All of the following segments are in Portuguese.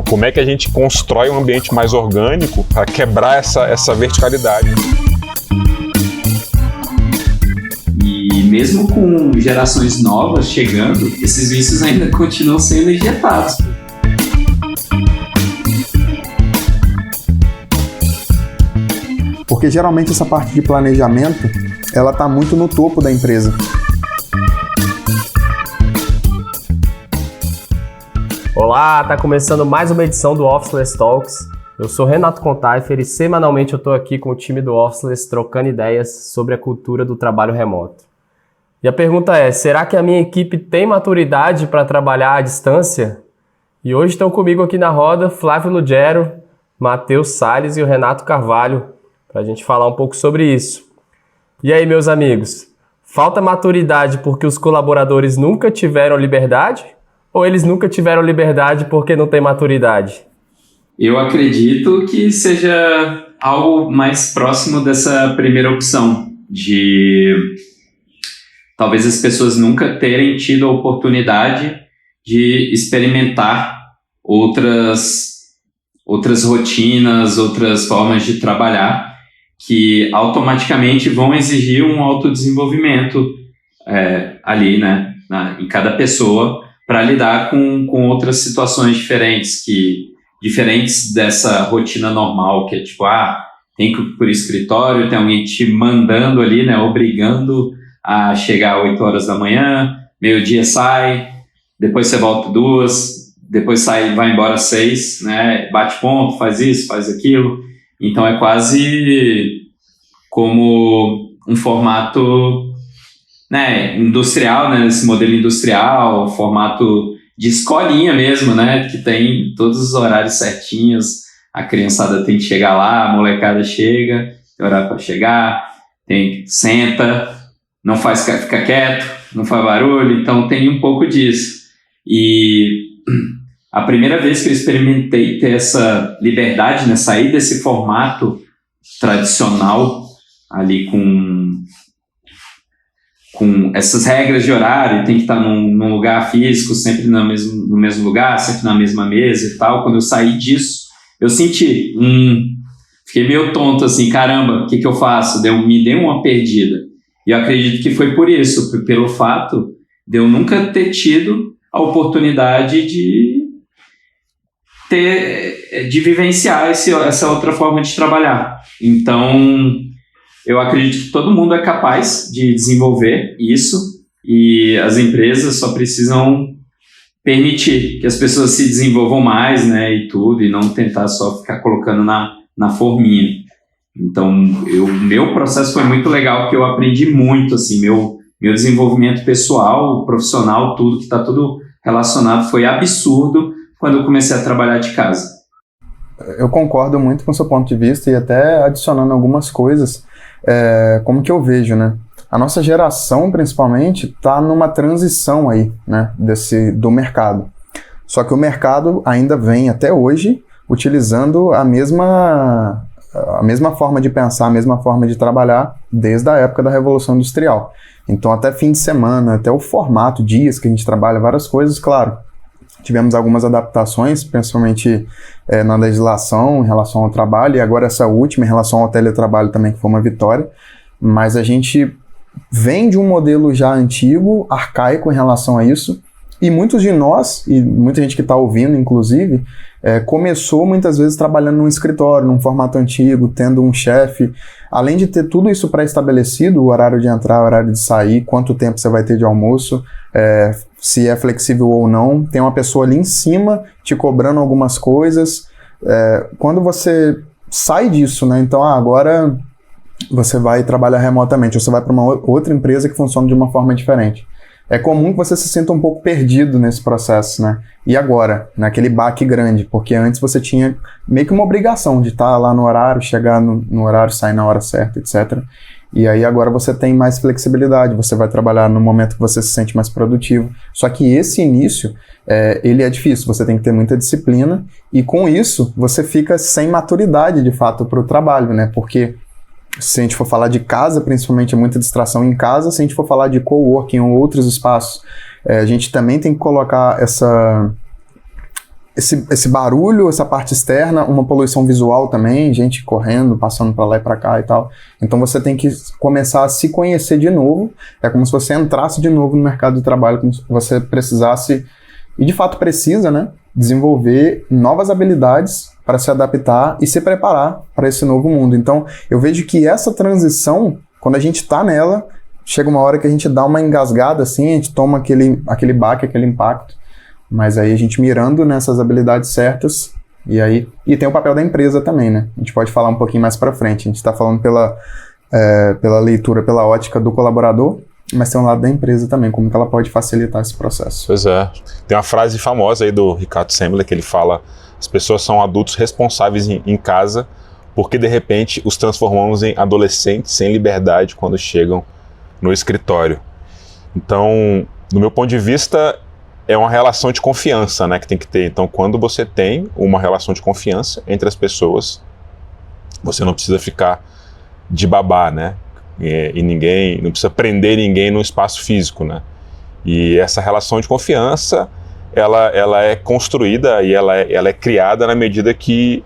Então, como é que a gente constrói um ambiente mais orgânico para quebrar essa verticalidade? E mesmo com gerações novas chegando, esses vícios ainda continuam sendo injetados. Porque geralmente essa parte de planejamento, ela está muito no topo da empresa. Olá, tá começando mais uma edição do Officeless Talks. Eu sou Renato Contaifer e semanalmente eu tô aqui com o time do Officeless trocando ideias sobre a cultura do trabalho remoto. E a pergunta é, será que a minha equipe tem maturidade para trabalhar à distância? E hoje estão comigo aqui na roda Flávio Lugero, Matheus Salles e o Renato Carvalho, para a gente falar um pouco sobre isso. E aí, meus amigos, falta maturidade porque os colaboradores nunca tiveram liberdade? Ou eles nunca tiveram liberdade porque não tem maturidade? Eu acredito que seja algo mais próximo dessa primeira opção, de talvez as pessoas nunca terem tido a oportunidade de experimentar outras rotinas, outras formas de trabalhar, que automaticamente vão exigir um autodesenvolvimento ali, né, em cada pessoa, para lidar com outras situações diferentes dessa rotina normal, que é tipo, tem que ir por escritório, tem alguém te mandando ali, né, obrigando a chegar às 8 horas da manhã, meio-dia sai, depois você volta 2, depois sai, vai embora às 6, né, bate ponto, faz isso, faz aquilo. Então é quase como um formato, né, industrial, né, esse modelo industrial, formato de escolinha mesmo, né, que tem todos os horários certinhos, a criançada tem que chegar lá, a molecada chega, tem horário para chegar, senta, não faz ficar quieto, não faz barulho, então tem um pouco disso. E a primeira vez que eu experimentei ter essa liberdade, né, sair desse formato tradicional ali com essas regras de horário, tem que estar num lugar físico, sempre no mesmo lugar, sempre na mesma mesa e tal. Quando eu saí disso, eu senti, fiquei meio tonto assim, caramba, o que eu faço? Me dei uma perdida. E eu acredito que foi por isso, pelo fato de eu nunca ter tido a oportunidade de vivenciar essa outra forma de trabalhar. Então, eu acredito que todo mundo é capaz de desenvolver isso e as empresas só precisam permitir que as pessoas se desenvolvam mais, né, e tudo, e não tentar só ficar colocando na forminha. Então, meu processo foi muito legal, porque eu aprendi muito, assim, meu desenvolvimento pessoal, profissional, tudo, que está tudo relacionado, foi absurdo quando eu comecei a trabalhar de casa. Eu concordo muito com o seu ponto de vista e até adicionando algumas coisas, como que eu vejo, né? A nossa geração, principalmente, está numa transição aí, né, do mercado. Só que o mercado ainda vem até hoje utilizando a mesma forma de pensar, a mesma forma de trabalhar desde a época da Revolução Industrial. Então, até fim de semana, até o formato, dias que a gente trabalha, várias coisas, claro. Tivemos algumas adaptações, principalmente na legislação em relação ao trabalho, e agora essa última em relação ao teletrabalho também, que foi uma vitória. Mas a gente vem de um modelo já antigo, arcaico em relação a isso, e muitos de nós, e muita gente que está ouvindo, inclusive, começou muitas vezes trabalhando num escritório, num formato antigo, tendo um chefe. Além de ter tudo isso pré-estabelecido, o horário de entrar, o horário de sair, quanto tempo você vai ter de almoço, se é flexível ou não, tem uma pessoa ali em cima te cobrando algumas coisas. Quando você sai disso, né, então agora você vai trabalhar remotamente, ou você vai para uma outra empresa que funciona de uma forma diferente. É comum que você se sinta um pouco perdido nesse processo, né? E agora, naquele baque grande, porque antes você tinha meio que uma obrigação de estar lá no horário, chegar no horário, sair na hora certa, etc. E aí agora você tem mais flexibilidade, você vai trabalhar no momento que você se sente mais produtivo. Só que esse início, ele é difícil, você tem que ter muita disciplina, e com isso você fica sem maturidade de fato para o trabalho, né? Porque se a gente for falar de casa, principalmente, é muita distração em casa. Se a gente for falar de coworking ou outros espaços, a gente também tem que colocar esse barulho, essa parte externa, uma poluição visual também, gente correndo, passando para lá e para cá e tal. Então você tem que começar a se conhecer de novo. É como se você entrasse de novo no mercado de trabalho, como se você precisasse, e de fato precisa, né, desenvolver novas habilidades para se adaptar e se preparar para esse novo mundo. Então eu vejo que essa transição, quando a gente está nela, chega uma hora que a gente dá uma engasgada assim, a gente toma aquele baque, aquele impacto. Mas aí a gente mirando nessas habilidades certas, e tem o papel da empresa também, né? A gente pode falar um pouquinho mais para frente. A gente está falando pela leitura, pela ótica do colaborador, mas tem um lado da empresa também, como que ela pode facilitar esse processo. Pois é. Tem uma frase famosa aí do Ricardo Semler que ele fala: as pessoas são adultos responsáveis em casa porque de repente os transformamos em adolescentes sem liberdade quando chegam no escritório. Então, do meu ponto de vista, é uma relação de confiança, né, que tem que ter. Então, quando você tem uma relação de confiança entre as pessoas, você não precisa ficar de babá, né? E ninguém, não precisa prender ninguém no espaço físico, né? E essa relação de confiança, ela é construída e ela é criada na medida que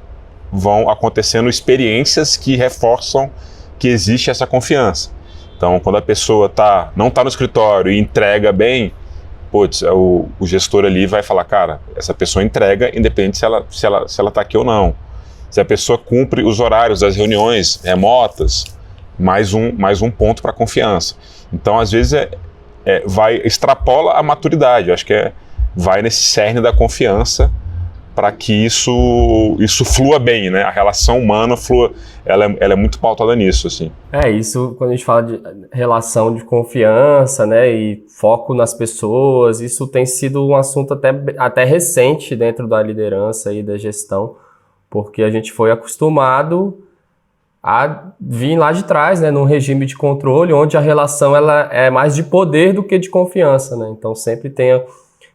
vão acontecendo experiências que reforçam que existe essa confiança. Então, quando a pessoa não está no escritório e entrega bem, putz, o gestor ali vai falar, cara, essa pessoa entrega independente se ela tá aqui ou não. Se a pessoa cumpre os horários das reuniões remotas, mais um ponto para confiança. Então, às vezes, extrapola a maturidade. Eu acho que vai nesse cerne da confiança para que isso flua bem, né? A relação humana flua, ela é muito pautada nisso, assim. Isso, quando a gente fala de relação de confiança, né, e foco nas pessoas, isso tem sido um assunto até recente dentro da liderança e da gestão, porque a gente foi acostumado a vir lá de trás, né, num regime de controle, onde a relação ela é mais de poder do que de confiança, né? Então sempre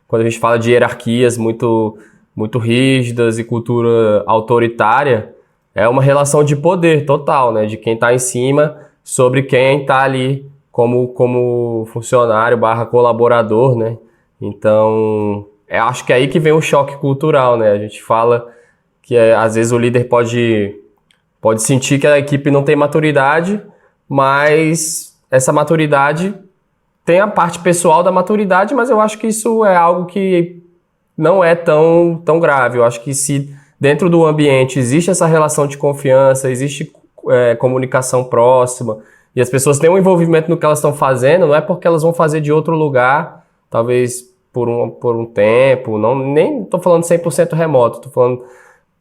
quando a gente fala de hierarquias muito rígidas e cultura autoritária, é uma relação de poder total, né? De quem está em cima sobre quem está ali como funcionário / colaborador, né? Então, acho que é aí que vem o choque cultural, né? A gente fala que às vezes o líder pode sentir que a equipe não tem maturidade, mas essa maturidade tem a parte pessoal da maturidade, mas eu acho que isso é algo que não é tão grave. Eu acho que se dentro do ambiente existe essa relação de confiança, existe comunicação próxima, e as pessoas têm um envolvimento no que elas estão fazendo, não é porque elas vão fazer de outro lugar, talvez por um tempo, nem estou falando 100% remoto, estou falando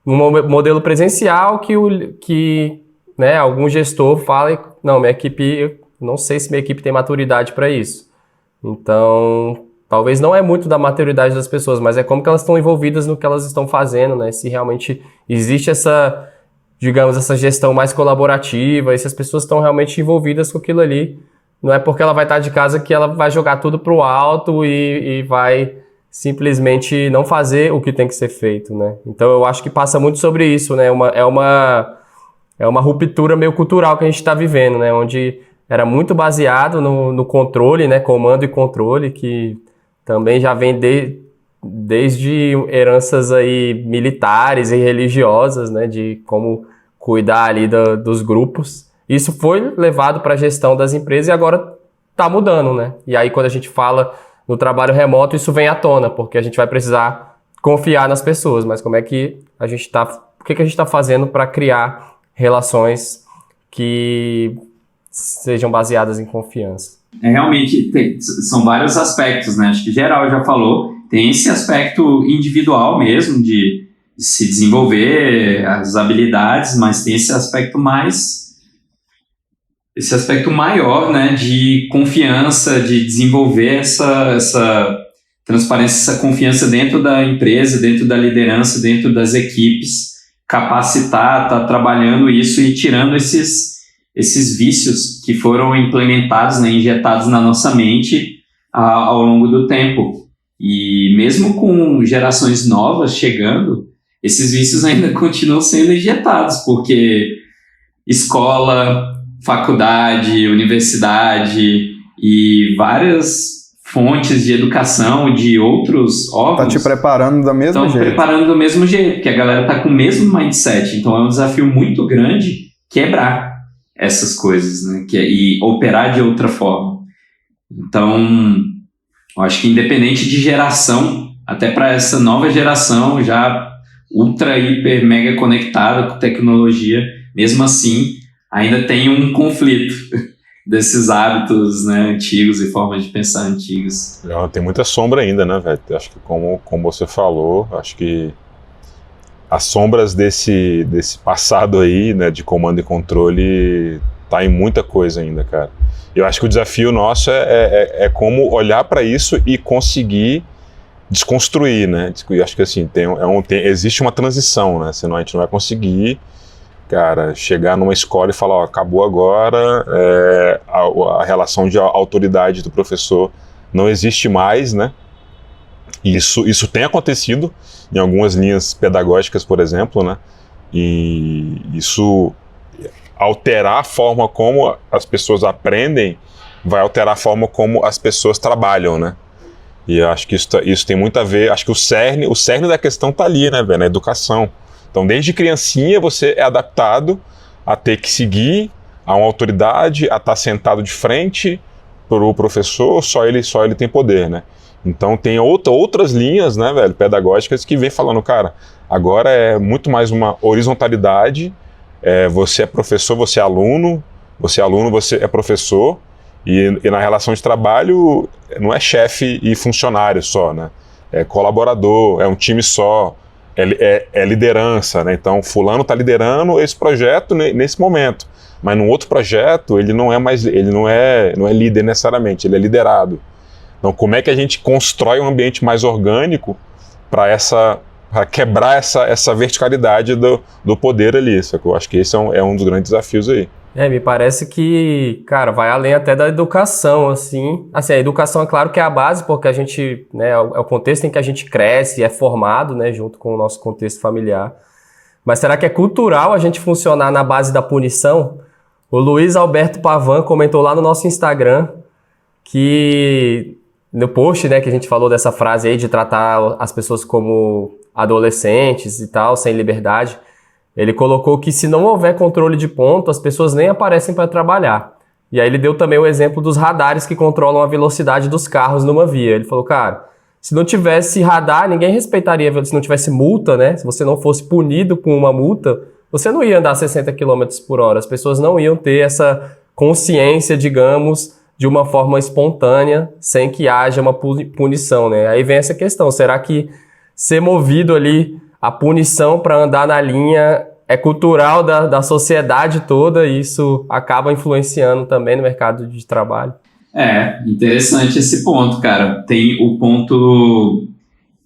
um modelo presencial que né, algum gestor fala, não, minha equipe, não sei se minha equipe tem maturidade para isso. Então, talvez não é muito da maturidade das pessoas, mas é como que elas estão envolvidas no que elas estão fazendo, né? Se realmente existe essa gestão mais colaborativa, e se as pessoas estão realmente envolvidas com aquilo ali. Não é porque ela vai estar de casa que ela vai jogar tudo pro alto e vai simplesmente não fazer o que tem que ser feito, né? Então eu acho que passa muito sobre isso, né? É uma ruptura meio cultural que a gente está vivendo, né? Onde era muito baseado no controle, né? Comando e controle, que também já vem desde heranças aí militares e religiosas, né? De como cuidar ali dos grupos. Isso foi levado para a gestão das empresas e agora está mudando, né? E aí quando a gente fala no trabalho remoto, isso vem à tona, porque a gente vai precisar confiar nas pessoas, mas como é que a gente o que a gente está fazendo para criar relações que sejam baseadas em confiança? Realmente, são vários aspectos, né? Acho que geral já falou, tem esse aspecto individual mesmo, de se desenvolver as habilidades, mas tem esse aspecto maior, né, de confiança, de desenvolver essa transparência, essa confiança dentro da empresa, dentro da liderança, dentro das equipes, capacitar, tá trabalhando isso e tirando esses vícios que foram implementados, né, injetados na nossa mente ao longo do tempo. E mesmo com gerações novas chegando, esses vícios ainda continuam sendo injetados, porque escola, faculdade, universidade e várias fontes de educação de outros órgãos. Tá te preparando do mesmo jeito. Estão preparando do mesmo jeito, porque a galera tá com o mesmo mindset. Então é um desafio muito grande quebrar essas coisas, né? E operar de outra forma. Então, eu acho que independente de geração, até para essa nova geração já ultra, hiper, mega conectada com tecnologia, mesmo assim, ainda tem um conflito desses hábitos, né, antigos e formas de pensar antigas. Tem muita sombra ainda, né, velho? Acho que como você falou, acho que as sombras desse passado aí, né, de comando e controle, tá em muita coisa ainda, cara. Eu acho que o desafio nosso é como olhar para isso e conseguir desconstruir, né? Eu acho que assim, existe uma transição, né? Senão a gente não vai conseguir, cara, chegar numa escola e falar, ó, acabou agora, a relação de autoridade do professor não existe mais, né? Isso tem acontecido em algumas linhas pedagógicas, por exemplo, né? E isso alterar a forma como as pessoas aprendem vai alterar a forma como as pessoas trabalham, né? E eu acho que isso tem muito a ver, acho que o cerne da questão tá ali, né, velho, na educação. Então, desde criancinha, você é adaptado a ter que seguir a uma autoridade, a estar sentado de frente para o professor, só ele tem poder, né? Então, tem outras linhas, né, velho, pedagógicas que vem falando, cara, agora é muito mais uma horizontalidade, você é professor, você é aluno, você é professor, e na relação de trabalho não é chefe e funcionário só, né? É colaborador, é um time só, é liderança, né? Então fulano está liderando esse projeto nesse momento, mas num outro projeto ele não é líder necessariamente, ele é liderado. Então como é que a gente constrói um ambiente mais orgânico para quebrar essa verticalidade do poder ali? Só que eu acho que esse é um dos grandes desafios aí. Me parece que, cara, vai além até da educação, assim. Assim, a educação é claro que é a base, porque a gente, né, é o contexto em que a gente cresce e é formado, né, junto com o nosso contexto familiar. Mas será que é cultural a gente funcionar na base da punição? O Luiz Alberto Pavan comentou lá no nosso Instagram que, no post, né, que a gente falou dessa frase aí de tratar as pessoas como adolescentes e tal, sem liberdade. Ele colocou que se não houver controle de ponto, as pessoas nem aparecem para trabalhar. E aí ele deu também o exemplo dos radares que controlam a velocidade dos carros numa via. Ele falou, cara, se não tivesse radar, ninguém respeitaria, se não tivesse multa, né? Se você não fosse punido com uma multa, você não ia andar 60 km por hora. As pessoas não iam ter essa consciência, digamos, de uma forma espontânea, sem que haja uma punição, né? Aí vem essa questão, será que ser movido ali a punição para andar na linha é cultural da sociedade toda e isso acaba influenciando também no mercado de trabalho? Interessante esse ponto, cara. Tem o ponto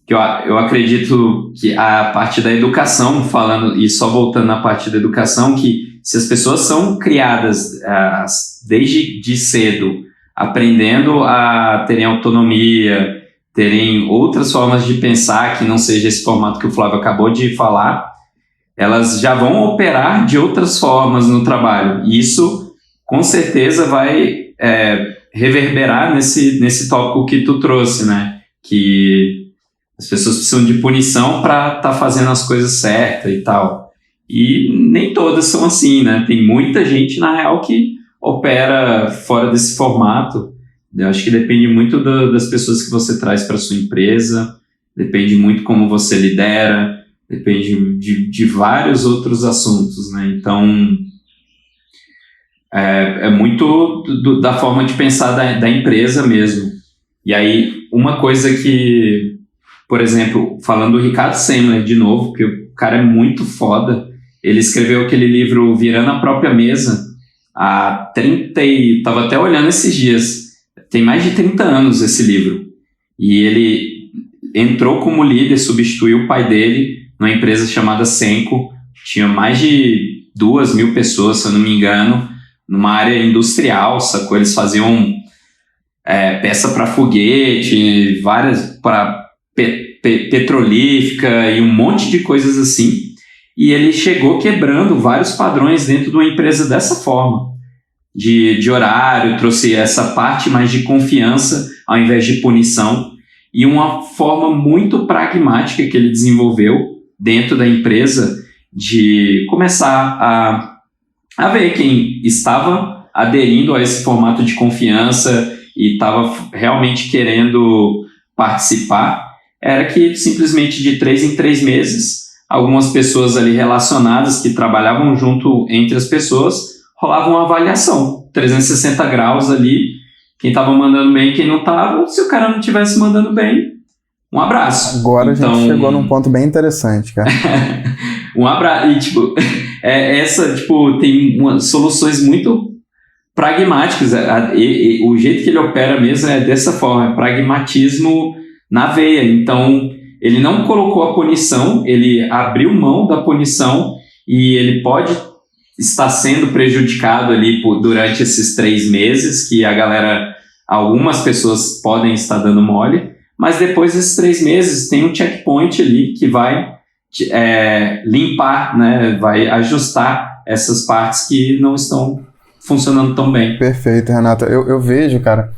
que eu acredito que a parte da educação, falando, e só voltando na parte da educação, que se as pessoas são criadas desde de cedo, aprendendo a terem autonomia, terem outras formas de pensar que não seja esse formato que o Flávio acabou de falar, elas já vão operar de outras formas no trabalho. E isso, com certeza, vai reverberar nesse tópico que tu trouxe, né? Que as pessoas precisam de punição para estar fazendo as coisas certas e tal. E nem todas são assim, né? Tem muita gente, na real, que opera fora desse formato. Eu acho que depende muito das pessoas que você traz para sua empresa, depende muito como você lidera, depende de vários outros assuntos, né? Então, é muito da forma de pensar da empresa mesmo. E aí, uma coisa que, por exemplo, falando do Ricardo Semler de novo, que o cara é muito foda, ele escreveu aquele livro Virando a Própria Mesa há 30 e... Estava até olhando esses dias. Tem mais de 30 anos esse livro. E ele entrou como líder, substituiu o pai dele numa empresa chamada Senco. Tinha mais de 2.000 pessoas, se eu não me engano, numa área industrial, sacou? Eles faziam peça para foguete, várias para petrolífica e um monte de coisas assim. E ele chegou quebrando vários padrões dentro de uma empresa dessa forma. De horário, trouxe essa parte mais de confiança ao invés de punição. E uma forma muito pragmática que ele desenvolveu dentro da empresa de começar a ver quem estava aderindo a esse formato de confiança e estava realmente querendo participar, era que simplesmente de 3 em 3 meses, algumas pessoas ali relacionadas que trabalhavam junto entre as pessoas, rolava uma avaliação, 360 graus ali, quem estava mandando bem, quem não estava, se o cara não estivesse mandando bem, um abraço. Agora então, a gente chegou num ponto bem interessante, cara. Um abraço, e tem soluções muito pragmáticas, o jeito que ele opera mesmo é dessa forma, é pragmatismo na veia. Então, ele não colocou a punição, ele abriu mão da punição e ele pode estar sendo prejudicado ali durante esses 3 meses, que algumas pessoas podem estar dando mole, mas depois desses 3 meses tem um checkpoint ali que vai limpar, né, vai ajustar essas partes que não estão funcionando tão bem. Perfeito, Renata. Eu vejo, cara,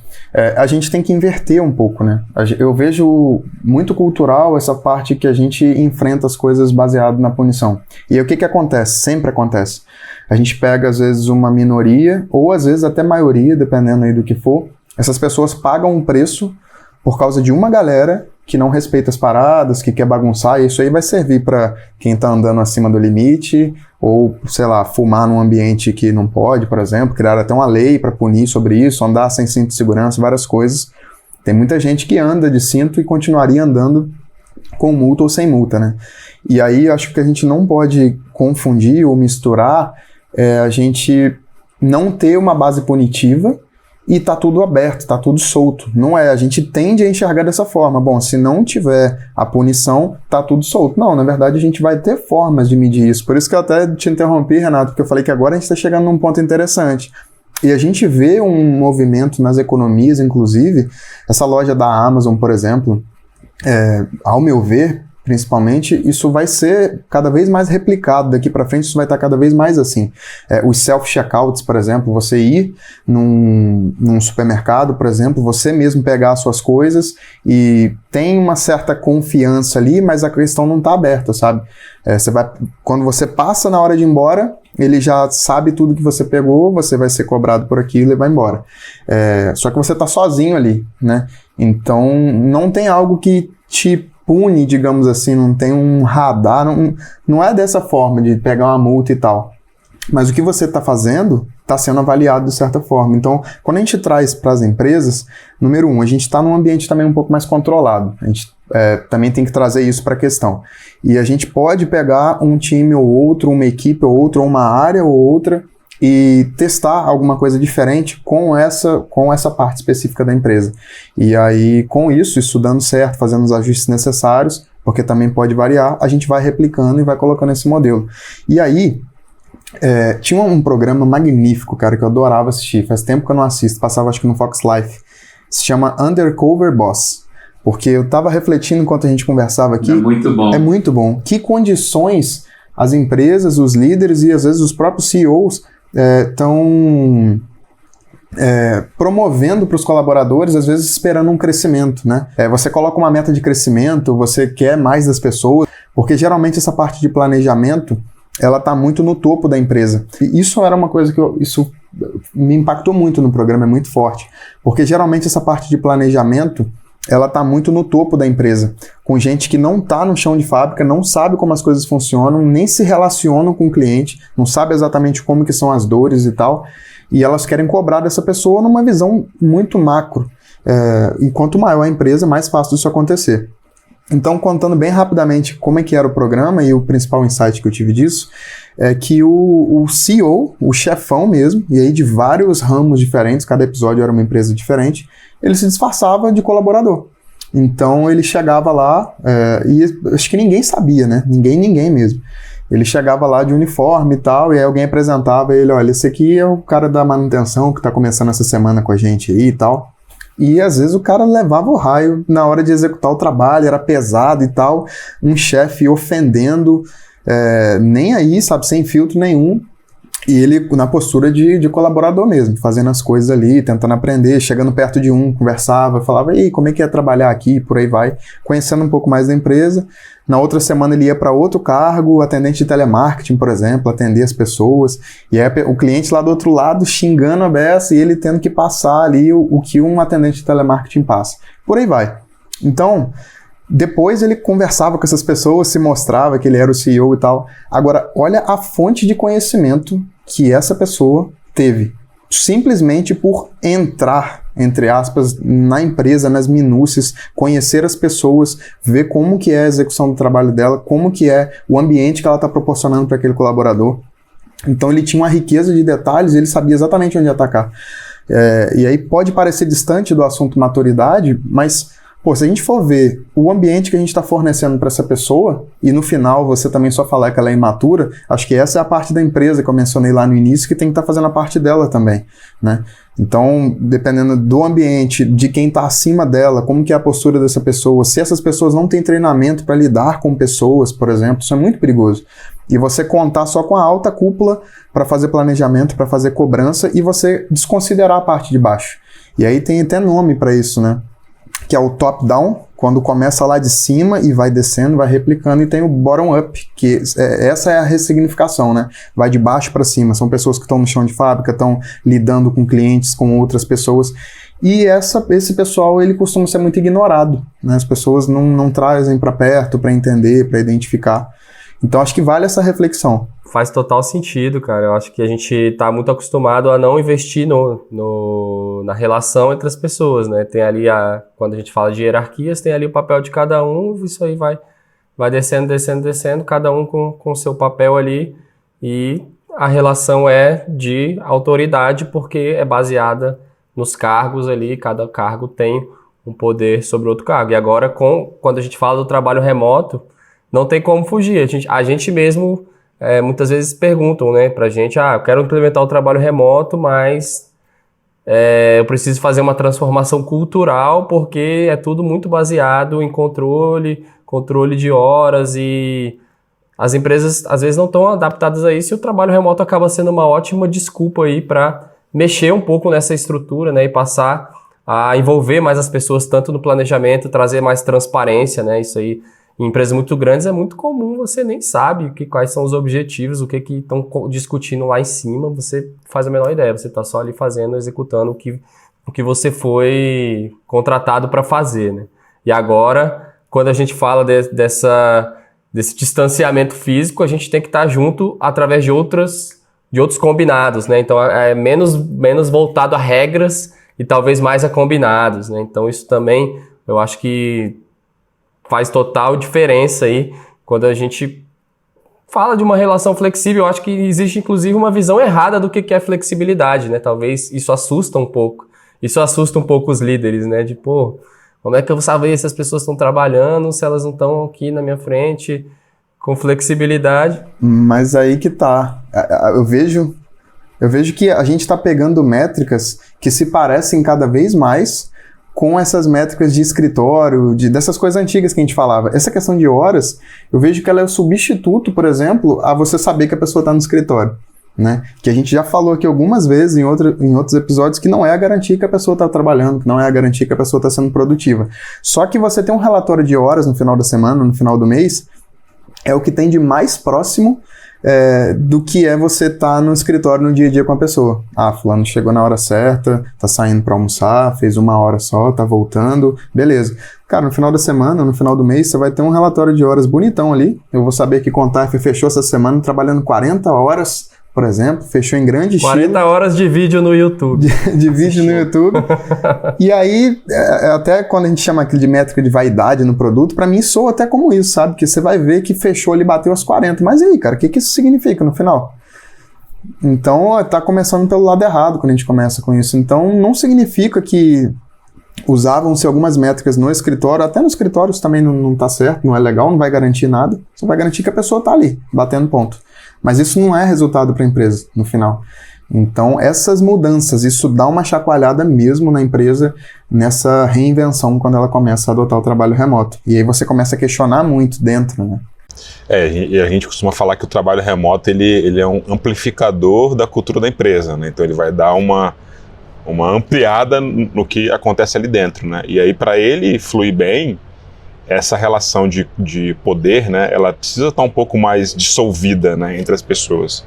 a gente tem que inverter um pouco, né? Eu vejo muito cultural essa parte que a gente enfrenta as coisas baseado na punição. E aí o que acontece? Sempre acontece. A gente pega, às vezes, uma minoria, ou às vezes até maioria, dependendo aí do que for. Essas pessoas pagam um preço por causa de uma galera que não respeita as paradas, que quer bagunçar, e isso aí vai servir para quem tá andando acima do limite, ou, sei lá, fumar num ambiente que não pode, por exemplo, criar até uma lei para punir sobre isso, andar sem cinto de segurança, várias coisas. Tem muita gente que anda de cinto e continuaria andando com multa ou sem multa, né? E aí acho que a gente não pode confundir ou misturar a gente não ter uma base punitiva e tá tudo aberto, tá tudo solto. Não é, a gente tende a enxergar dessa forma. Bom, se não tiver a punição, tá tudo solto. Não, na verdade a gente vai ter formas de medir isso. Por isso que eu até te interrompi, Renato, porque eu falei que agora a gente está chegando num ponto interessante. E a gente vê um movimento nas economias, inclusive, essa loja da Amazon, por exemplo, ao meu ver, principalmente, isso vai ser cada vez mais replicado. Daqui para frente isso vai estar cada vez mais assim. Os self-checkouts, por exemplo, você ir num supermercado, por exemplo, você mesmo pegar as suas coisas e tem uma certa confiança ali, mas a questão não está aberta, sabe? Quando você passa na hora de ir embora, ele já sabe tudo que você pegou, você vai ser cobrado por aquilo e vai embora. Só que você está sozinho ali, né? Então, não tem algo que te pune, digamos assim, não tem um radar, não é dessa forma de pegar uma multa e tal. Mas o que você está fazendo está sendo avaliado de certa forma. Então, quando a gente traz para as empresas, número 1, a gente está num ambiente também um pouco mais controlado. A gente também tem que trazer isso para a questão. E a gente pode pegar um time ou outro, uma equipe ou outra, ou uma área ou outra, e testar alguma coisa diferente com essa parte específica da empresa. E aí, com isso dando certo, fazendo os ajustes necessários, porque também pode variar, a gente vai replicando e vai colocando esse modelo. E aí, tinha um programa magnífico, cara, que eu adorava assistir. Faz tempo que eu não assisto, passava acho que no Fox Life. Se chama Undercover Boss. Porque eu tava refletindo enquanto a gente conversava aqui. É muito bom. É muito bom. Que condições as empresas, os líderes e às vezes os próprios CEOs estão promovendo para os colaboradores, às vezes esperando um crescimento, né? Você coloca uma meta de crescimento, você quer mais das pessoas, porque geralmente essa parte de planejamento, ela está muito no topo da empresa. E isso era uma coisa que isso me impactou muito no programa, é muito forte, porque geralmente essa parte de planejamento, ela está muito no topo da empresa, com gente que não está no chão de fábrica, não sabe como as coisas funcionam, nem se relacionam com o cliente, não sabe exatamente como que são as dores e tal, e elas querem cobrar dessa pessoa numa visão muito macro. E quanto maior a empresa, mais fácil disso acontecer. Então, contando bem rapidamente como é que era o programa e o principal insight que eu tive disso, é que o CEO, o chefão mesmo, e aí de vários ramos diferentes, cada episódio era uma empresa diferente, ele se disfarçava de colaborador. Então ele chegava lá, e acho que ninguém sabia, né? Ninguém mesmo. Ele chegava lá de uniforme e tal, e aí alguém apresentava ele, olha, esse aqui é o cara da manutenção que tá começando essa semana com a gente aí e tal. E às vezes o cara levava o raio na hora de executar o trabalho, era pesado e tal, um chefe ofendendo, nem aí, sabe, sem filtro nenhum. E ele na postura de colaborador mesmo, fazendo as coisas ali, tentando aprender, chegando perto de um, conversava, falava, e aí, como é que é trabalhar aqui, por aí vai, conhecendo um pouco mais da empresa. Na outra semana ele ia para outro cargo, atendente de telemarketing, por exemplo, atender as pessoas, e aí o cliente lá do outro lado xingando a beça e ele tendo que passar ali o que um atendente de telemarketing passa. Por aí vai. Então, depois ele conversava com essas pessoas, se mostrava que ele era o CEO e tal. Agora, olha a fonte de conhecimento que essa pessoa teve, simplesmente por entrar, entre aspas, na empresa, nas minúcias, conhecer as pessoas, ver como que é a execução do trabalho dela, como que é o ambiente que ela está proporcionando para aquele colaborador. Então ele tinha uma riqueza de detalhes, ele sabia exatamente onde atacar. E aí pode parecer distante do assunto maturidade, mas pô, se a gente for ver o ambiente que a gente está fornecendo para essa pessoa, e no final você também só falar que ela é imatura, acho que essa é a parte da empresa que eu mencionei lá no início, que tem que estar fazendo a parte dela também, né? Então, dependendo do ambiente, de quem está acima dela, como que é a postura dessa pessoa, se essas pessoas não têm treinamento para lidar com pessoas, por exemplo, isso é muito perigoso. E você contar só com a alta cúpula para fazer planejamento, para fazer cobrança, e você desconsiderar a parte de baixo. E aí tem até nome para isso, né? Que é o top-down, quando começa lá de cima e vai descendo, vai replicando, e tem o bottom-up, que essa é a ressignificação, né? Vai de baixo para cima, são pessoas que estão no chão de fábrica, estão lidando com clientes, com outras pessoas, e esse pessoal, ele costuma ser muito ignorado, né? As pessoas não trazem para perto, para entender, para identificar. Então acho que vale essa reflexão. Faz total sentido, cara. Eu acho que a gente está muito acostumado a não investir na relação entre as pessoas, né? Tem ali, quando a gente fala de hierarquias, tem ali o papel de cada um, isso aí vai descendo, cada um com o seu papel ali, e a relação é de autoridade, porque é baseada nos cargos ali, cada cargo tem um poder sobre outro cargo. E agora, quando a gente fala do trabalho remoto, não tem como fugir. A gente mesmo... muitas vezes perguntam, né, pra gente, eu quero implementar o trabalho remoto, mas eu preciso fazer uma transformação cultural, porque é tudo muito baseado em controle de horas, e as empresas às vezes não estão adaptadas a isso, e o trabalho remoto acaba sendo uma ótima desculpa aí para mexer um pouco nessa estrutura, né, e passar a envolver mais as pessoas tanto no planejamento, trazer mais transparência, né, isso aí. Em empresas muito grandes é muito comum, você nem sabe quais são os objetivos, o que estão discutindo lá em cima, você faz a menor ideia, você está só ali executando o que você foi contratado para fazer, né? E agora, quando a gente fala desse distanciamento físico, a gente tem que estar junto através de outros combinados, né? Então é menos voltado a regras e talvez mais a combinados, né? Então isso também, eu acho que faz total diferença aí quando a gente fala de uma relação flexível. Eu acho que existe inclusive uma visão errada do que é flexibilidade, né? Talvez isso assusta um pouco. Isso assusta um pouco os líderes, né? De, como é que eu vou saber se as pessoas estão trabalhando, se elas não estão aqui na minha frente com flexibilidade? Mas aí que tá. Eu vejo que a gente está pegando métricas que se parecem cada vez mais com essas métricas de escritório, dessas coisas antigas que a gente falava. Essa questão de horas, eu vejo que ela é o substituto, por exemplo, a você saber que a pessoa está no escritório, né? Que a gente já falou aqui algumas vezes em outros episódios, que não é a garantia que a pessoa está trabalhando, que não é a garantia que a pessoa está sendo produtiva. Só que você tem um relatório de horas no final da semana, no final do mês, é o que tem de mais próximo do que é você estar no escritório no dia a dia com a pessoa. Fulano chegou na hora certa, tá saindo para almoçar, fez 1 hora só, tá voltando, beleza. Cara, no final da semana, no final do mês, você vai ter um relatório de horas bonitão ali. Eu vou saber que Contaif fechou essa semana trabalhando 40 horas, por exemplo, fechou em grande estilo. 40 horas de vídeo no YouTube. De vídeo no YouTube. E aí, até quando a gente chama aquilo de métrica de vaidade no produto, pra mim soa até como isso, sabe? Que você vai ver que fechou ali, bateu as 40. Mas e aí, cara, o que isso significa no final? Então, tá começando pelo lado errado quando a gente começa com isso. Então, não significa que usavam-se algumas métricas no escritório, até no escritório isso também não tá certo, não é legal, não vai garantir nada. Só vai garantir que a pessoa tá ali, batendo ponto. Mas isso não é resultado para a empresa, no final. Então, essas mudanças, isso dá uma chacoalhada mesmo na empresa, nessa reinvenção, quando ela começa a adotar o trabalho remoto. E aí você começa a questionar muito dentro, né? E a gente costuma falar que o trabalho remoto ele é um amplificador da cultura da empresa, né? Então ele vai dar uma ampliada no que acontece ali dentro, né? E aí para ele fluir bem, essa relação de poder, né? Ela precisa estar um pouco mais dissolvida, né? Entre as pessoas.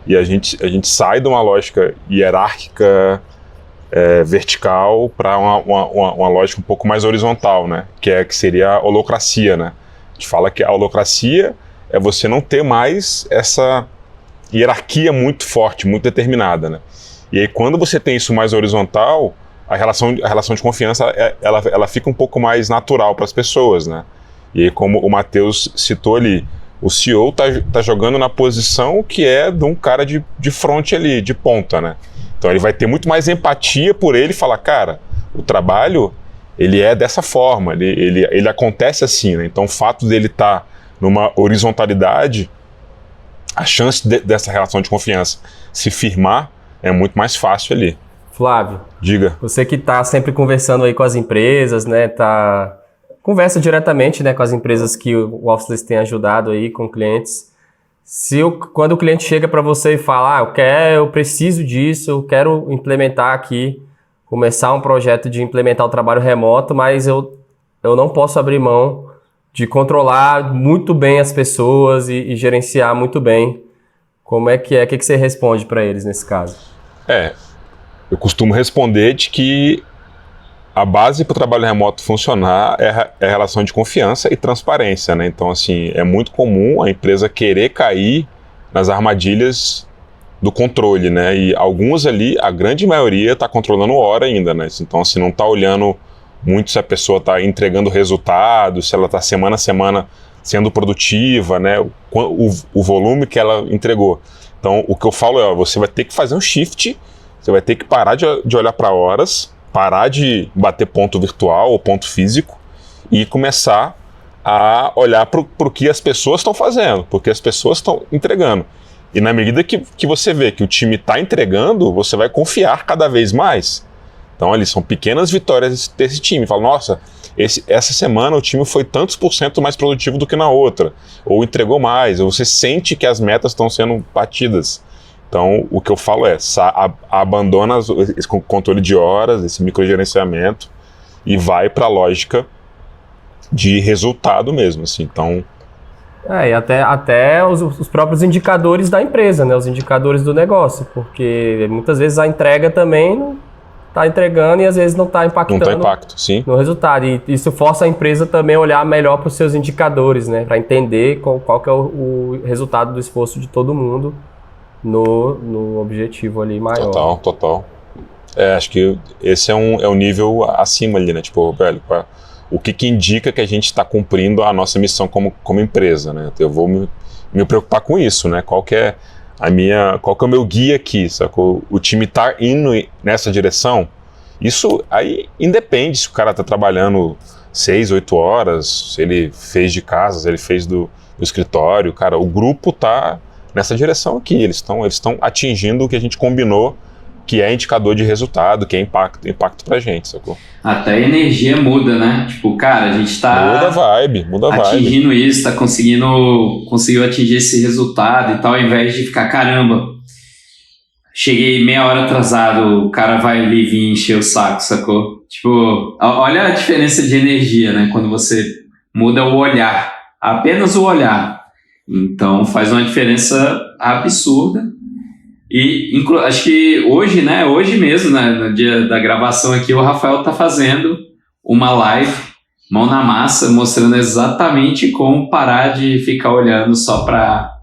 E a gente sai de uma lógica hierárquica, vertical, para uma lógica um pouco mais horizontal, né? Que seria a holocracia, né? A gente fala que a holocracia é você não ter mais essa hierarquia muito forte, muito determinada, né? E aí quando você tem isso mais horizontal, a relação de confiança ela fica um pouco mais natural para as pessoas, né? E aí, como o Matheus citou ali, o CEO tá jogando na posição que é de um cara de front ali, de ponta, né? Então ele vai ter muito mais empatia por ele e falar, cara, o trabalho ele é dessa forma, ele acontece assim, né? Então o fato dele estar numa horizontalidade, a chance dessa relação de confiança se firmar é muito mais fácil ali. Flávio, diga. Você que está sempre conversando aí com as empresas, né? Conversa diretamente, né, com as empresas que o Officeless tem ajudado aí, com clientes. Quando o cliente chega para você e fala, eu preciso disso, eu quero implementar aqui, começar um projeto de implementar o trabalho remoto, mas eu não posso abrir mão de controlar muito bem as pessoas e gerenciar muito bem. Como é que é? O que você responde para eles nesse caso? Eu costumo responder de que a base para o trabalho remoto funcionar é a relação de confiança e transparência, né? Então, assim, é muito comum a empresa querer cair nas armadilhas do controle, né? E alguns ali, a grande maioria está controlando hora ainda, né? Então, assim, não está olhando muito se a pessoa está entregando resultado, se ela está semana a semana sendo produtiva, né? O volume que ela entregou. Então, o que eu falo é, você vai ter que fazer um shift, você vai ter que parar de olhar para horas, parar de bater ponto virtual ou ponto físico e começar a olhar para o que as pessoas estão fazendo, porque as pessoas estão entregando. E na medida que você vê que o time está entregando, você vai confiar cada vez mais. Então ali são pequenas vitórias desse time. Fala, nossa, essa semana o time foi tantos % mais produtivo do que na outra, ou entregou mais, ou você sente que as metas estão sendo batidas. Então, o que eu falo é, abandona esse controle de horas, esse microgerenciamento e vai para a lógica de resultado mesmo, assim. Então... e até os próprios indicadores da empresa, né? Os indicadores do negócio, porque muitas vezes a entrega também não está entregando e às vezes não está impactando no resultado. E isso força a empresa também a olhar melhor para os seus indicadores, né? Para entender qual que é o resultado do esforço de todo mundo no objetivo ali maior. Total. Acho que esse é um nível acima ali, né? Tipo, velho, o que indica que a gente está cumprindo a nossa missão como empresa, né? Eu vou me preocupar com isso, né? Qual que é o meu guia aqui, sacou? O time tá indo nessa direção? Isso aí independe se o cara tá trabalhando 6, 8 horas, se ele fez de casa, se ele fez do escritório, cara, o grupo tá nessa direção aqui, eles estão atingindo o que a gente combinou, que é indicador de resultado, que é impacto pra gente, sacou? Até a energia muda, né? Tipo, cara, a gente tá... Muda a vibe. Atingindo isso, conseguiu atingir esse resultado e tal, ao invés de ficar, caramba, cheguei meia hora atrasado, o cara vai ali vir encher o saco, sacou? Tipo, olha a diferença de energia, né? Quando você muda o olhar, apenas o olhar. Então faz uma diferença absurda. E acho que hoje, né? Hoje mesmo, né, no dia da gravação aqui, o Rafael tá fazendo uma live, mão na massa, mostrando exatamente como parar de ficar olhando só para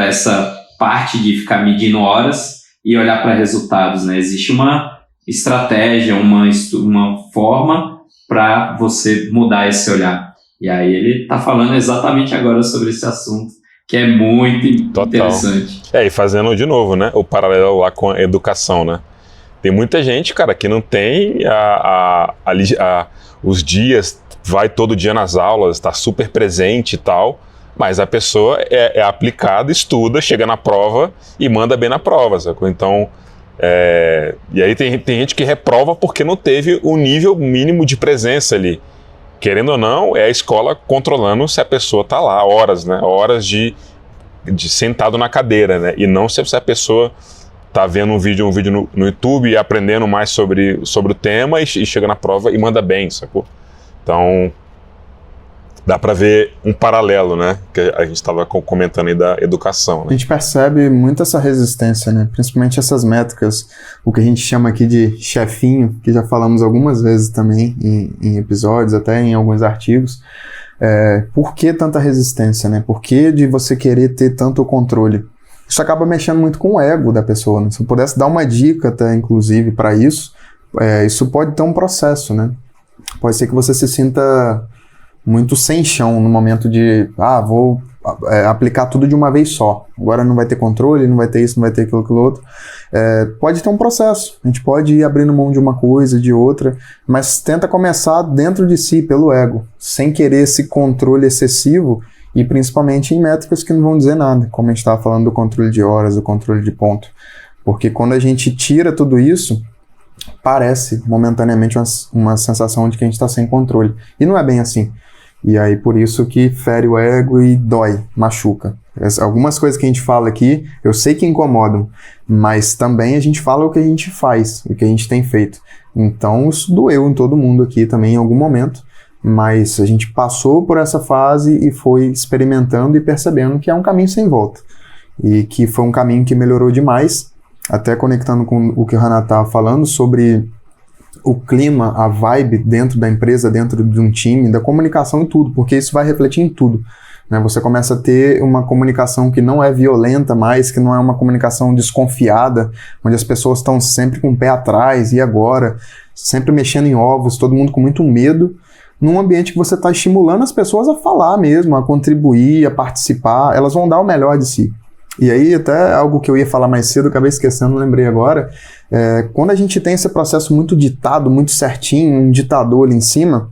essa parte de ficar medindo horas e olhar para resultados, né? Existe uma estratégia, uma forma para você mudar esse olhar. E aí ele tá falando exatamente agora sobre esse assunto, que é muito interessante. E fazendo de novo, né, o paralelo lá com a educação, né? Tem muita gente, cara, que não tem os dias, vai todo dia nas aulas, tá super presente e tal, mas a pessoa é aplicada, estuda, chega na prova e manda bem na prova, sacou? Então, e aí tem gente que reprova porque não teve o nível mínimo de presença ali. querendo ou não, é a escola controlando se a pessoa tá lá, horas, né? Horas de sentado na cadeira, né? E não se a pessoa tá vendo um vídeo no YouTube e aprendendo mais sobre o tema e chega na prova e manda bem, sacou? Então, dá para ver um paralelo, né? Que a gente estava comentando aí da educação, né? A gente percebe muito essa resistência, né? Principalmente essas métricas, o que a gente chama aqui de chefinho, que já falamos algumas vezes também em episódios, até em alguns artigos. Por que tanta resistência, né? Por que de você querer ter tanto controle? Isso acaba mexendo muito com o ego da pessoa, né? Se eu pudesse dar uma dica até, inclusive, para isso, isso pode ter um processo, né? Pode ser que você se sinta muito sem chão no momento de, vou aplicar tudo de uma vez só. Agora não vai ter controle, não vai ter isso, não vai ter aquilo outro. Pode ter um processo. A gente pode ir abrindo mão de uma coisa, de outra, mas tenta começar dentro de si, pelo ego, sem querer esse controle excessivo e principalmente em métricas que não vão dizer nada, como a gente estava falando do controle de horas, do controle de ponto. Porque quando a gente tira tudo isso, parece momentaneamente uma sensação de que a gente está sem controle. E não é bem assim. E aí por isso que fere o ego e dói, machuca. Algumas coisas que a gente fala aqui, eu sei que incomodam, mas também a gente fala o que a gente faz, o que a gente tem feito. Então isso doeu em todo mundo aqui também em algum momento, mas a gente passou por essa fase e foi experimentando e percebendo que é um caminho sem volta. E que foi um caminho que melhorou demais, até conectando com o que o Renato estava falando sobre o clima, a vibe dentro da empresa, dentro de um time, da comunicação e tudo, porque isso vai refletir em tudo, né? Você começa a ter uma comunicação que não é violenta mais, que não é uma comunicação desconfiada, onde as pessoas estão sempre com o pé atrás, e agora? Sempre mexendo em ovos, todo mundo com muito medo, num ambiente que você está estimulando as pessoas a falar mesmo, a contribuir, a participar, elas vão dar o melhor de si. E aí, até algo que eu ia falar mais cedo, acabei esquecendo, lembrei agora, quando a gente tem esse processo muito ditado, muito certinho, um ditador ali em cima,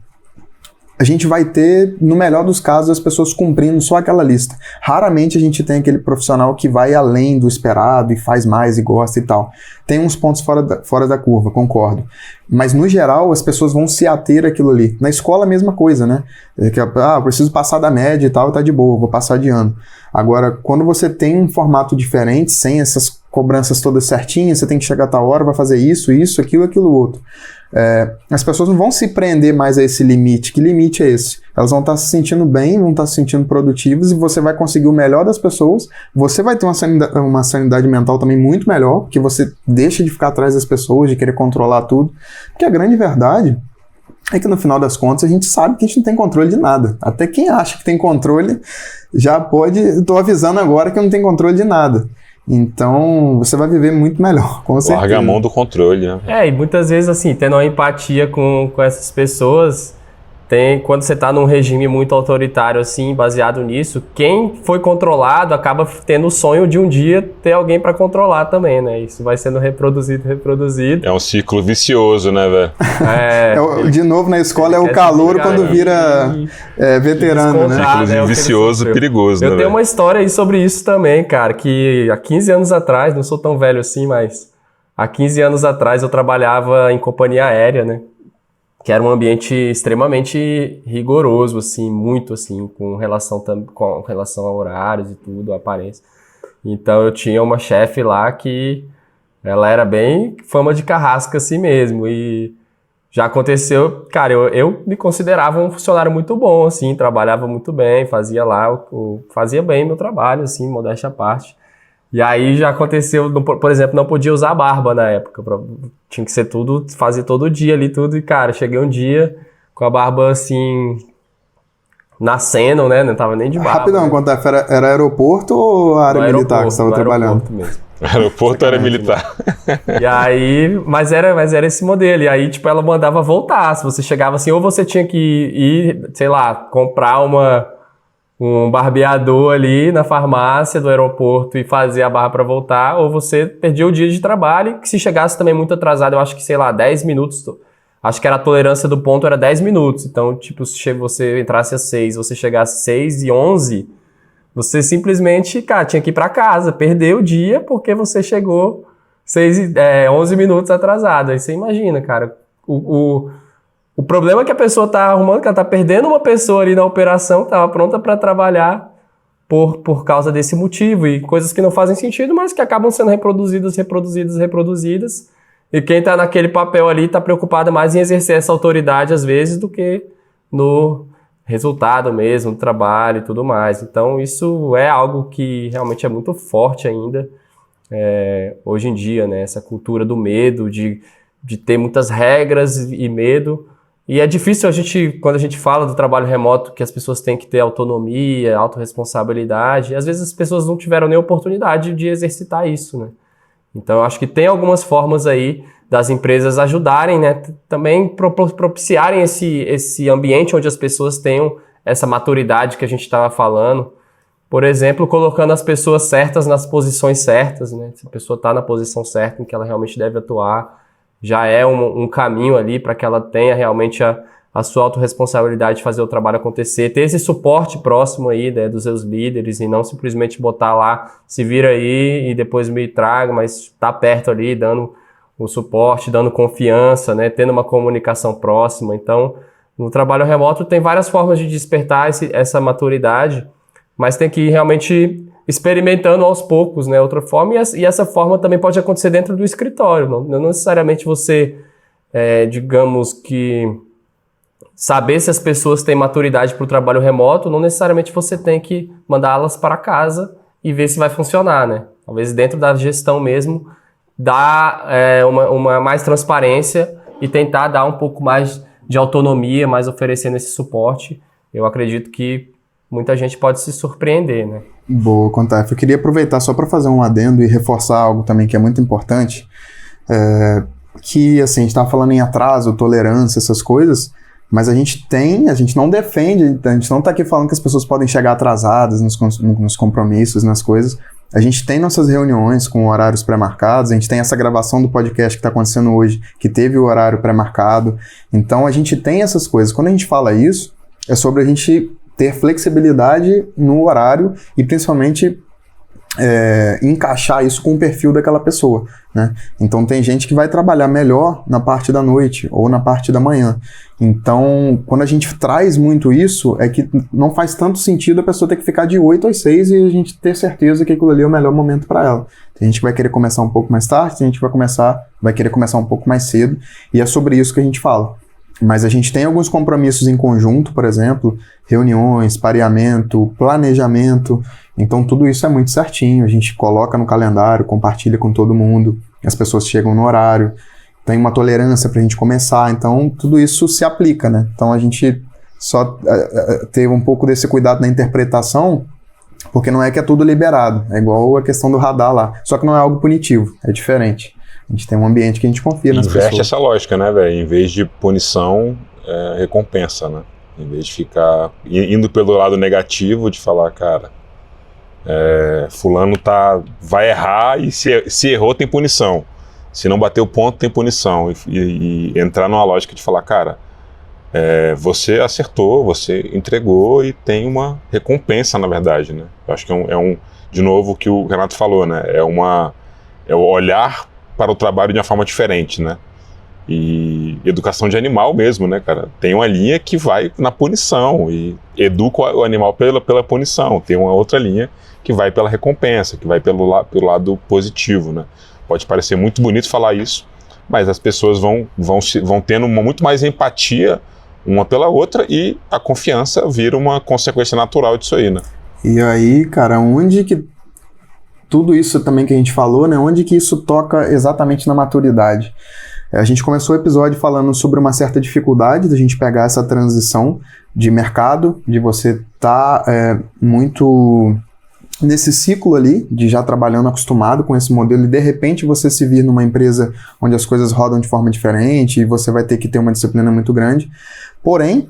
a gente vai ter, no melhor dos casos, as pessoas cumprindo só aquela lista. Raramente a gente tem aquele profissional que vai além do esperado e faz mais e gosta e tal. Tem uns pontos fora da curva, concordo. Mas, no geral, as pessoas vão se ater àquilo ali. Na escola, a mesma coisa, né? Eu preciso passar da média e tal, tá de boa, vou passar de ano. Agora, quando você tem um formato diferente, sem essas cobranças todas certinhas, você tem que chegar a tal hora, vai fazer isso, aquilo outro. As pessoas não vão se prender mais a esse limite. Que limite é esse? Elas vão estar se sentindo bem, vão estar se sentindo produtivas e você vai conseguir o melhor das pessoas. Você vai ter uma sanidade mental também muito melhor, porque você deixa de ficar atrás das pessoas, de querer controlar tudo. Porque a grande verdade é que no final das contas a gente sabe que a gente não tem controle de nada. Até quem acha que tem controle já pode... Estou avisando agora que não tem controle de nada. Então, você vai viver muito melhor, com certeza. Larga a mão do controle, né? E muitas vezes, assim, tendo uma empatia com essas pessoas, quando você está num regime muito autoritário, assim, baseado nisso, quem foi controlado acaba tendo o sonho de um dia ter alguém para controlar também, né? Isso vai sendo reproduzido. É um ciclo vicioso, né, velho? De novo, na escola é o calouro quando vira veterano, né? Ciclo vicioso, perigoso, né? Eu tenho uma história aí sobre isso também, cara, que há 15 anos atrás, não sou tão velho assim, mas há 15 anos atrás eu trabalhava em companhia aérea, né? Que era um ambiente extremamente rigoroso, assim, muito assim, com relação a horários e tudo, a aparência. Então eu tinha uma chefe lá que ela era bem fama de carrasca assim mesmo, e já aconteceu, cara, eu me considerava um funcionário muito bom, assim, trabalhava muito bem, fazia bem meu trabalho, assim, modéstia à parte. E aí já aconteceu, por exemplo, não podia usar barba na época, tinha que ser tudo, fazer todo dia ali tudo, e cara, cheguei um dia com a barba assim, nascendo, né, não tava nem de barba. Rapidão, né? quanto era aeroporto ou área militar que você estava trabalhando? Mesmo. Aeroporto era militar. E aí, mas era esse modelo, e aí tipo, ela mandava voltar, se você chegava assim, ou você tinha que ir, sei lá, comprar um barbeador ali na farmácia do aeroporto e fazer a barra para voltar, ou você perdia o dia de trabalho, que se chegasse também muito atrasado, eu acho que, sei lá, 10 minutos, acho que era a tolerância do ponto, era 10 minutos, então, tipo, se você entrasse às 6, você chegasse às 6h11, você simplesmente, cara, tinha que ir para casa, perdeu o dia porque você chegou 11 minutos atrasado, aí você imagina, cara, o O problema é que a pessoa está arrumando, que ela está perdendo uma pessoa ali na operação que estava pronta para trabalhar por causa desse motivo, e coisas que não fazem sentido, mas que acabam sendo reproduzidas. E quem está naquele papel ali está preocupado mais em exercer essa autoridade, às vezes, do que no resultado mesmo, do trabalho e tudo mais. Então, isso é algo que realmente é muito forte ainda hoje em dia, né? Essa cultura do medo, de ter muitas regras e medo. E é difícil quando a gente fala do trabalho remoto, que as pessoas têm que ter autonomia, autorresponsabilidade, e às vezes as pessoas não tiveram nem oportunidade de exercitar isso, né? Então, eu acho que tem algumas formas aí das empresas ajudarem, né? Também propiciarem esse ambiente onde as pessoas tenham essa maturidade que a gente estava falando. Por exemplo, colocando as pessoas certas nas posições certas, né? Se a pessoa está na posição certa em que ela realmente deve atuar, já é um caminho ali para que ela tenha realmente a sua autorresponsabilidade de fazer o trabalho acontecer, ter esse suporte próximo aí, né, dos seus líderes, e não simplesmente botar lá, se vira aí e depois me traga, mas tá perto ali, dando o suporte, dando confiança, né, tendo uma comunicação próxima. Então, no trabalho remoto tem várias formas de despertar essa maturidade, mas tem que ir realmente experimentando aos poucos, né, outra forma, e essa forma também pode acontecer dentro do escritório, não necessariamente você, digamos que, saber se as pessoas têm maturidade para o trabalho remoto, não necessariamente você tem que mandá-las para casa e ver se vai funcionar, né, talvez dentro da gestão mesmo, dar uma mais transparência e tentar dar um pouco mais de autonomia, mais oferecendo esse suporte. Eu acredito que muita gente pode se surpreender, né? Boa, Contaf. Eu queria aproveitar só para fazer um adendo e reforçar algo também que é muito importante, que, assim, a gente estava falando em atraso, tolerância, essas coisas, mas a gente não defende, a gente não está aqui falando que as pessoas podem chegar atrasadas nos compromissos, nas coisas. A gente tem nossas reuniões com horários pré-marcados, a gente tem essa gravação do podcast que está acontecendo hoje, que teve o horário pré-marcado, então a gente tem essas coisas. Quando a gente fala isso, é sobre a gente ter flexibilidade no horário e principalmente encaixar isso com o perfil daquela pessoa, né? Então tem gente que vai trabalhar melhor na parte da noite ou na parte da manhã. Então, quando a gente traz muito isso, é que não faz tanto sentido a pessoa ter que ficar de 8 às 6 e a gente ter certeza que aquilo ali é o melhor momento para ela. Tem gente que vai querer começar um pouco mais tarde, tem gente que vai querer começar um pouco mais cedo, e é sobre isso que a gente fala. Mas a gente tem alguns compromissos em conjunto, por exemplo, reuniões, pareamento, planejamento. Então tudo isso é muito certinho, a gente coloca no calendário, compartilha com todo mundo, as pessoas chegam no horário, tem uma tolerância para a gente começar, então tudo isso se aplica, né? Então a gente só teve um pouco desse cuidado na interpretação, porque não é que é tudo liberado, é igual a questão do radar lá, só que não é algo punitivo, é diferente. A gente tem um ambiente que a gente confia nas pessoas. Inverte essa lógica, né, velho? Em vez de punição, recompensa, né? Em vez de ficar indo pelo lado negativo, de falar, cara, fulano vai errar e se errou tem punição. Se não bater o ponto tem punição. E entrar numa lógica de falar, cara, você acertou, você entregou e tem uma recompensa, na verdade, né? Eu acho que de novo, o que o Renato falou, né? É o olhar para o trabalho de uma forma diferente, né? E educação de animal mesmo, né, cara? Tem uma linha que vai na punição e educa o animal pela punição. Tem uma outra linha que vai pela recompensa, que vai pelo lado positivo, né? Pode parecer muito bonito falar isso, mas as pessoas vão tendo muito mais empatia uma pela outra e a confiança vira uma consequência natural disso aí, né? E aí, cara, onde que tudo isso também que a gente falou, né? Onde que isso toca exatamente na maturidade? A gente começou o episódio falando sobre uma certa dificuldade da gente pegar essa transição de mercado, de você estar muito nesse ciclo ali, de já trabalhando acostumado com esse modelo, e de repente você se vir numa empresa onde as coisas rodam de forma diferente e você vai ter que ter uma disciplina muito grande. Porém,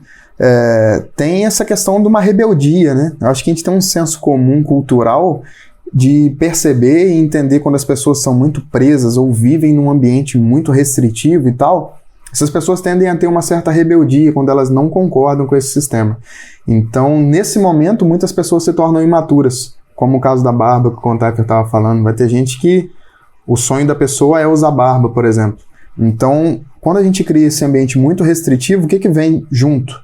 tem essa questão de uma rebeldia, né? Eu acho que a gente tem um senso comum cultural de perceber e entender quando as pessoas são muito presas ou vivem num ambiente muito restritivo e tal. Essas pessoas tendem a ter uma certa rebeldia quando elas não concordam com esse sistema. Então, nesse momento, muitas pessoas se tornam imaturas, como o caso da barba que o Contaf estava falando. Vai ter gente que o sonho da pessoa é usar barba, por exemplo. Então, quando a gente cria esse ambiente muito restritivo, o que vem junto?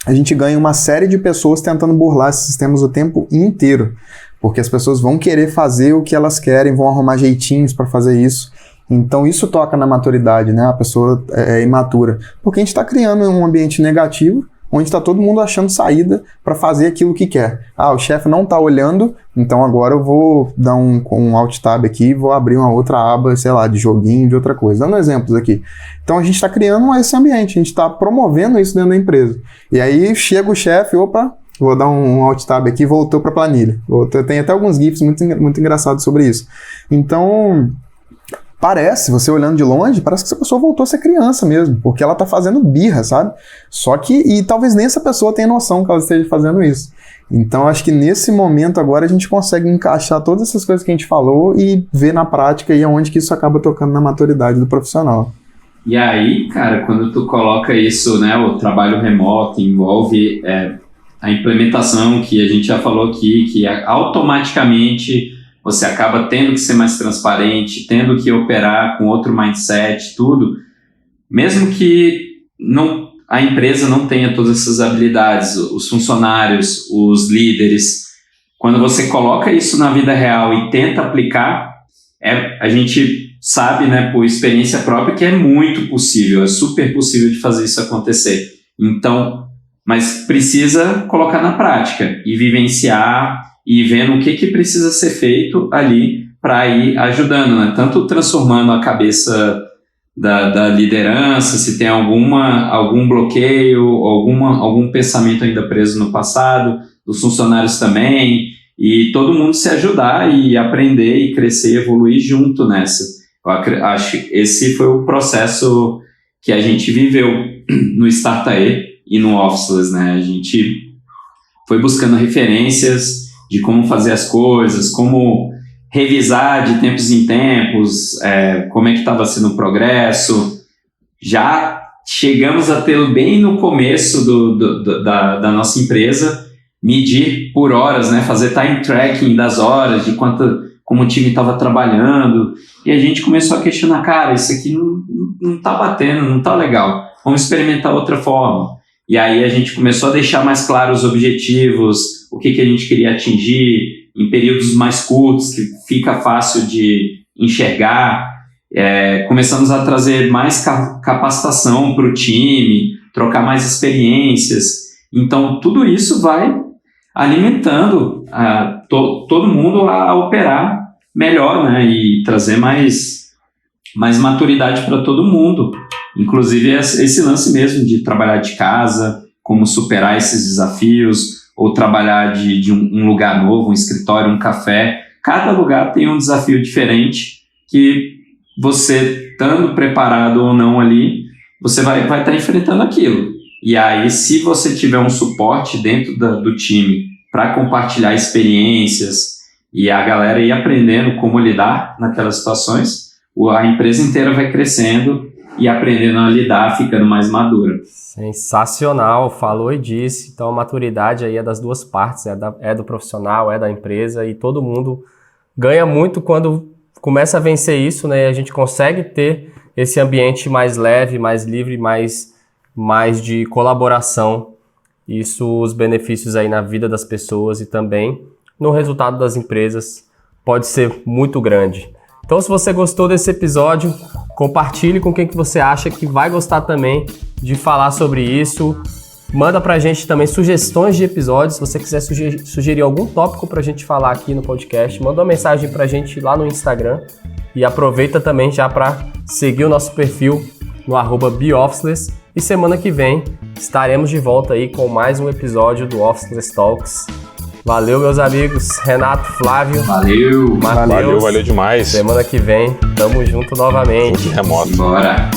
A gente ganha uma série de pessoas tentando burlar esses sistemas o tempo inteiro, porque as pessoas vão querer fazer o que elas querem, vão arrumar jeitinhos para fazer isso. Então isso toca na maturidade, né? A pessoa é imatura, porque a gente está criando um ambiente negativo, onde está todo mundo achando saída para fazer aquilo que quer. O chefe não está olhando, então agora eu vou dar um alt tab aqui e vou abrir uma outra aba, sei lá, de joguinho, de outra coisa. Dando exemplos aqui. Então a gente está criando esse ambiente, a gente está promovendo isso dentro da empresa. E aí chega o chefe, vou dar um alt tab aqui e voltou para a planilha. Tem até alguns GIFs muito engraçados sobre isso. Então, parece, você olhando de longe, parece que essa pessoa voltou a ser criança mesmo, porque ela tá fazendo birra, sabe? Só que, e talvez nem essa pessoa tenha noção que ela esteja fazendo isso. Então, acho que nesse momento agora a gente consegue encaixar todas essas coisas que a gente falou e ver na prática e aonde que isso acaba tocando na maturidade do profissional. E aí, cara, quando tu coloca isso, né, o trabalho remoto envolve a implementação que a gente já falou aqui, que automaticamente você acaba tendo que ser mais transparente, tendo que operar com outro mindset, tudo. Mesmo que a empresa não tenha todas essas habilidades, os funcionários, os líderes, quando você coloca isso na vida real e tenta aplicar, a gente sabe, né, por experiência própria, que é muito possível, é super possível de fazer isso acontecer. Então, mas precisa colocar na prática e vivenciar e vendo o que precisa ser feito ali para ir ajudando, né? Tanto transformando a cabeça da liderança, se tem algum bloqueio, algum pensamento ainda preso no passado, dos funcionários também, e todo mundo se ajudar e aprender e crescer e evoluir junto nessa. Eu acho que esse foi o processo que a gente viveu no Startae e no Officeless, né? A gente foi buscando referências de como fazer as coisas, como revisar de tempos em tempos, como é que estava sendo o progresso. Já chegamos a ter bem no começo da nossa empresa, medir por horas, né, fazer time tracking das horas, de como o time estava trabalhando, e a gente começou a questionar, cara, isso aqui não está batendo, não está legal, vamos experimentar outra forma. E aí a gente começou a deixar mais claros os objetivos, o que a gente queria atingir em períodos mais curtos, que fica fácil de enxergar. Começamos a trazer mais capacitação para o time, trocar mais experiências. Então, tudo isso vai alimentando todo mundo a operar melhor, né? E trazer mais maturidade para todo mundo. Inclusive esse lance mesmo de trabalhar de casa, como superar esses desafios, ou trabalhar de um lugar novo, um escritório, um café. Cada lugar tem um desafio diferente que você, estando preparado ou não ali, você vai estar enfrentando aquilo. E aí, se você tiver um suporte dentro do time para compartilhar experiências e a galera ir aprendendo como lidar naquelas situações, a empresa inteira vai crescendo e aprendendo a lidar, ficando mais madura. Sensacional, falou e disse. Então a maturidade aí é das duas partes, é do profissional, é da empresa, e todo mundo ganha muito quando começa a vencer isso, né? E a gente consegue ter esse ambiente mais leve, mais livre, mais de colaboração. Isso, os benefícios aí na vida das pessoas e também no resultado das empresas pode ser muito grande. Então, se você gostou desse episódio, compartilhe com quem que você acha que vai gostar também de falar sobre isso. Manda pra gente também sugestões de episódios. Se você quiser sugerir algum tópico pra gente falar aqui no podcast, manda uma mensagem pra gente lá no Instagram. E aproveita também já para seguir o nosso perfil no @beofficeless. E semana que vem estaremos de volta aí com mais um episódio do Officeless Talks. Valeu, meus amigos. Renato, Flávio. Valeu. Matheus. Valeu demais. Semana que vem, tamo junto novamente. Remoto. Bora.